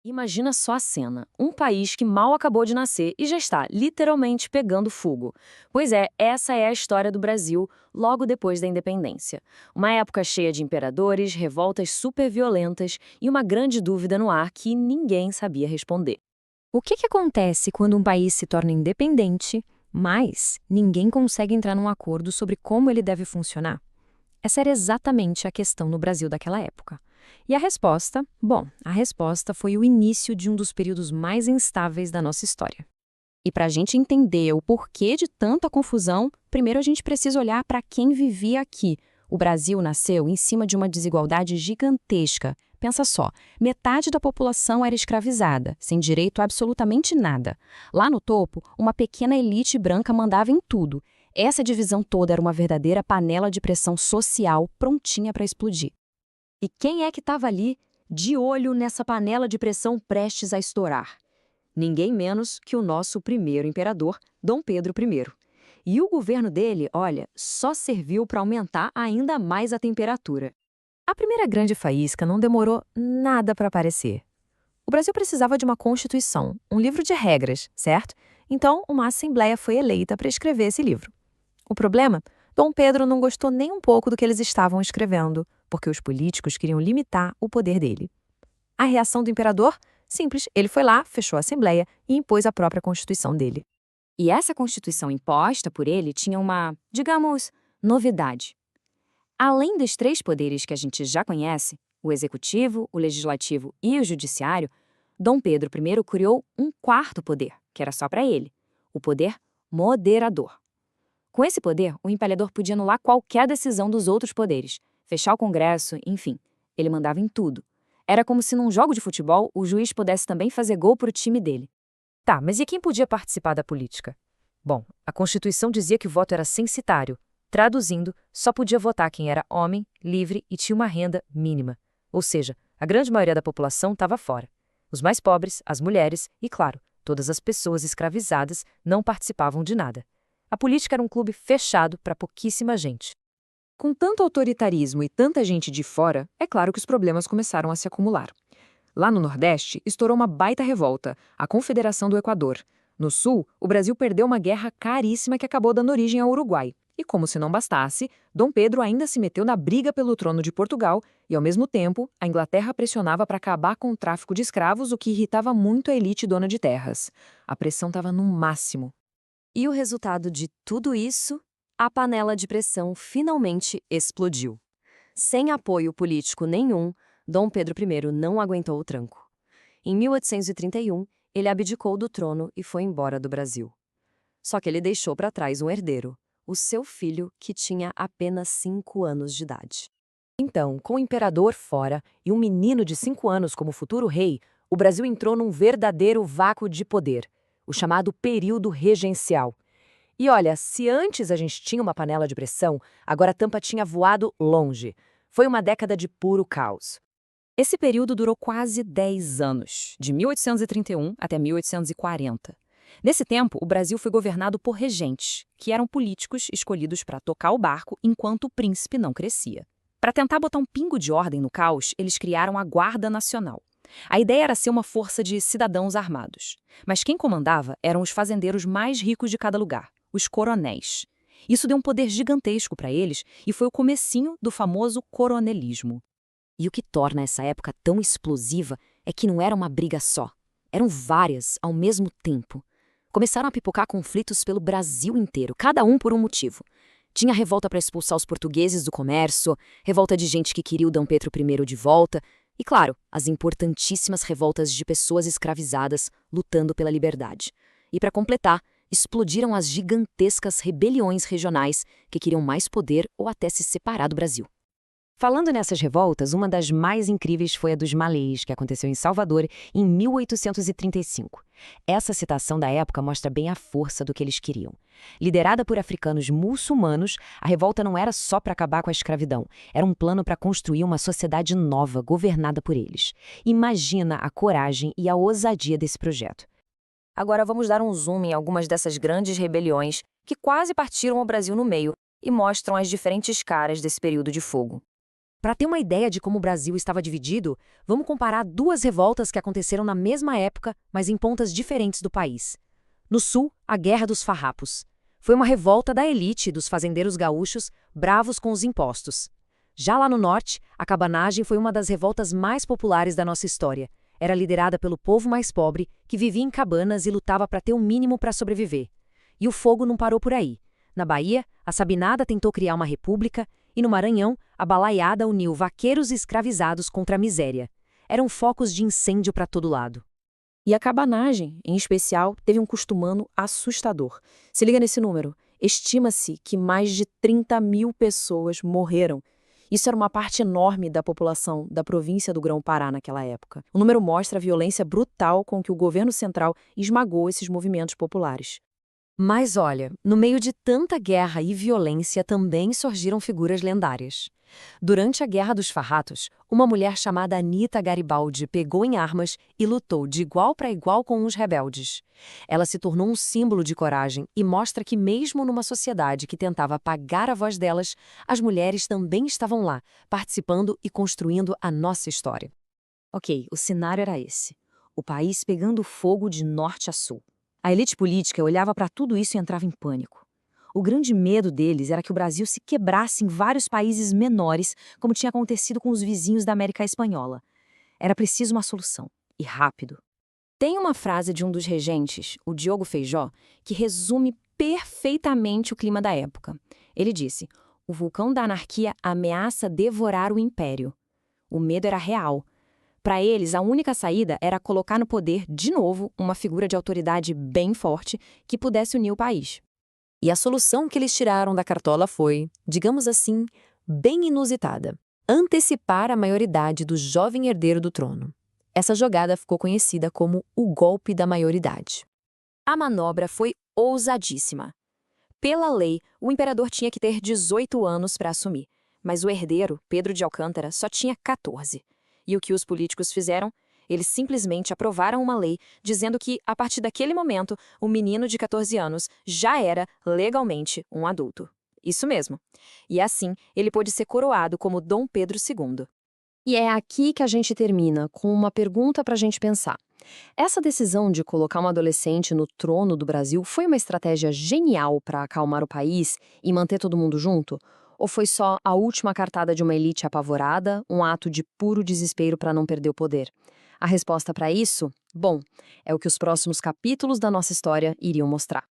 Imagina só a cena. Um país que mal acabou de nascer e já está literalmente pegando fogo. Pois é, essa é a história do Brasil logo depois da independência. Uma época cheia de imperadores, revoltas super violentas e uma grande dúvida no ar que ninguém sabia responder. O que acontece quando um país se torna independente, mas ninguém consegue entrar num acordo sobre como ele deve funcionar? Essa era exatamente a questão no Brasil daquela época. E a resposta? Bom, a resposta foi o início de um dos períodos mais instáveis da nossa história. E para a gente entender o porquê de tanta confusão, primeiro a gente precisa olhar para quem vivia aqui. O Brasil nasceu em cima de uma desigualdade gigantesca. Pensa só, metade da população era escravizada, sem direito a absolutamente nada. Lá no topo, uma pequena elite branca mandava em tudo. Essa divisão toda era uma verdadeira panela de pressão social prontinha para explodir. E quem é que estava ali, de olho nessa panela de pressão prestes a estourar? Ninguém menos que o nosso primeiro imperador, Dom Pedro I. E o governo dele, olha, só serviu para aumentar ainda mais a temperatura. A primeira grande faísca não demorou nada para aparecer. O Brasil precisava de uma constituição, um livro de regras, certo? Então, uma assembleia foi eleita para escrever esse livro. O problema? Dom Pedro não gostou nem um pouco do que eles estavam escrevendo, porque os políticos queriam limitar o poder dele. A reação do imperador? Simples, ele foi lá, fechou a assembleia e impôs a própria constituição dele. E essa Constituição imposta por ele tinha uma, digamos, novidade. Além dos três poderes que a gente já conhece, o executivo, o legislativo e o judiciário, Dom Pedro I criou um quarto poder, que era só para ele, o poder moderador. Com esse poder, o imperador podia anular qualquer decisão dos outros poderes, fechar o Congresso, enfim, ele mandava em tudo. Era como se num jogo de futebol o juiz pudesse também fazer gol pro time dele. Tá, mas e quem podia participar da política? Bom, a Constituição dizia que o voto era censitário. Traduzindo, só podia votar quem era homem, livre e tinha uma renda mínima. Ou seja, a grande maioria da população estava fora. Os mais pobres, as mulheres e, claro, todas as pessoas escravizadas não participavam de nada. A política era um clube fechado para pouquíssima gente. Com tanto autoritarismo e tanta gente de fora, é claro que os problemas começaram a se acumular. Lá no Nordeste, estourou uma baita revolta, a Confederação do Equador. No Sul, o Brasil perdeu uma guerra caríssima que acabou dando origem ao Uruguai. E como se não bastasse, Dom Pedro ainda se meteu na briga pelo trono de Portugal e, ao mesmo tempo, a Inglaterra pressionava para acabar com o tráfico de escravos, o que irritava muito a elite dona de terras. A pressão estava no máximo. E o resultado de tudo isso? A panela de pressão finalmente explodiu. Sem apoio político nenhum, Dom Pedro I não aguentou o tranco. Em 1831, ele abdicou do trono e foi embora do Brasil. Só que ele deixou para trás um herdeiro, o seu filho, que tinha apenas 5 anos de idade. Então, com o imperador fora e um menino de 5 anos como futuro rei, o Brasil entrou num verdadeiro vácuo de poder, o chamado período regencial. E olha, se antes a gente tinha uma panela de pressão, agora a tampa tinha voado longe. Foi uma década de puro caos. Esse período durou quase 10 anos, de 1831 até 1840. Nesse tempo, o Brasil foi governado por regentes, que eram políticos escolhidos para tocar o barco enquanto o príncipe não crescia. Para tentar botar um pingo de ordem no caos, eles criaram a Guarda Nacional. A ideia era ser uma força de cidadãos armados. Mas quem comandava eram os fazendeiros mais ricos de cada lugar, os coronéis. Isso deu um poder gigantesco para eles e foi o comecinho do famoso coronelismo. E o que torna essa época tão explosiva é que não era uma briga só. Eram várias ao mesmo tempo. Começaram a pipocar conflitos pelo Brasil inteiro, cada um por um motivo. Tinha revolta para expulsar os portugueses do comércio, revolta de gente que queria o Dom Pedro I de volta, e, claro, as importantíssimas revoltas de pessoas escravizadas lutando pela liberdade. E, para completar, explodiram as gigantescas rebeliões regionais que queriam mais poder ou até se separar do Brasil. Falando nessas revoltas, uma das mais incríveis foi a dos Malês, que aconteceu em Salvador em 1835. Essa citação da época mostra bem a força do que eles queriam. Liderada por africanos muçulmanos, a revolta não era só para acabar com a escravidão, era um plano para construir uma sociedade nova, governada por eles. Imagina a coragem e a ousadia desse projeto. Agora vamos dar um zoom em algumas dessas grandes rebeliões que quase partiram o Brasil no meio e mostram as diferentes caras desse período de fogo. Para ter uma ideia de como o Brasil estava dividido, vamos comparar duas revoltas que aconteceram na mesma época, mas em pontas diferentes do país. No sul, a Guerra dos Farrapos. Foi uma revolta da elite dos fazendeiros gaúchos, bravos com os impostos. Já lá no norte, a cabanagem foi uma das revoltas mais populares da nossa história. Era liderada pelo povo mais pobre, que vivia em cabanas e lutava para ter o mínimo para sobreviver. E o fogo não parou por aí. Na Bahia, a Sabinada tentou criar uma república, e no Maranhão, a Balaiada uniu vaqueiros escravizados contra a miséria. Eram focos de incêndio para todo lado. E a cabanagem, em especial, teve um custo humano assustador. Se liga nesse número. Estima-se que mais de 30.000 pessoas morreram. Isso era uma parte enorme da população da província do Grão-Pará naquela época. O número mostra a violência brutal com que o governo central esmagou esses movimentos populares. Mas olha, no meio de tanta guerra e violência também surgiram figuras lendárias. Durante a Guerra dos Farrapos, uma mulher chamada Anita Garibaldi pegou em armas e lutou de igual para igual com os rebeldes. Ela se tornou um símbolo de coragem e mostra que mesmo numa sociedade que tentava apagar a voz delas, as mulheres também estavam lá, participando e construindo a nossa história. Ok, o cenário era esse. O país pegando fogo de norte a sul. A elite política olhava para tudo isso e entrava em pânico. O grande medo deles era que o Brasil se quebrasse em vários países menores, como tinha acontecido com os vizinhos da América Espanhola. Era preciso uma solução, e rápido. Tem uma frase de um dos regentes, o Diogo Feijó, que resume perfeitamente o clima da época. Ele disse: "O vulcão da anarquia ameaça devorar o império." O medo era real. Para eles, a única saída era colocar no poder, de novo, uma figura de autoridade bem forte que pudesse unir o país. E a solução que eles tiraram da cartola foi, digamos assim, bem inusitada: antecipar a maioridade do jovem herdeiro do trono. Essa jogada ficou conhecida como o golpe da maioridade. A manobra foi ousadíssima. Pela lei, o imperador tinha que ter 18 anos para assumir, mas o herdeiro, Pedro de Alcântara, só tinha 14. E o que os políticos fizeram? Eles simplesmente aprovaram uma lei dizendo que, a partir daquele momento, o menino de 14 anos já era, legalmente, um adulto. Isso mesmo. E assim, ele pôde ser coroado como Dom Pedro II. E é aqui que a gente termina, com uma pergunta para a gente pensar. Essa decisão de colocar uma adolescente no trono do Brasil foi uma estratégia genial para acalmar o país e manter todo mundo junto? Ou foi só a última cartada de uma elite apavorada, um ato de puro desespero para não perder o poder? A resposta para isso? Bom, é o que os próximos capítulos da nossa história iriam mostrar.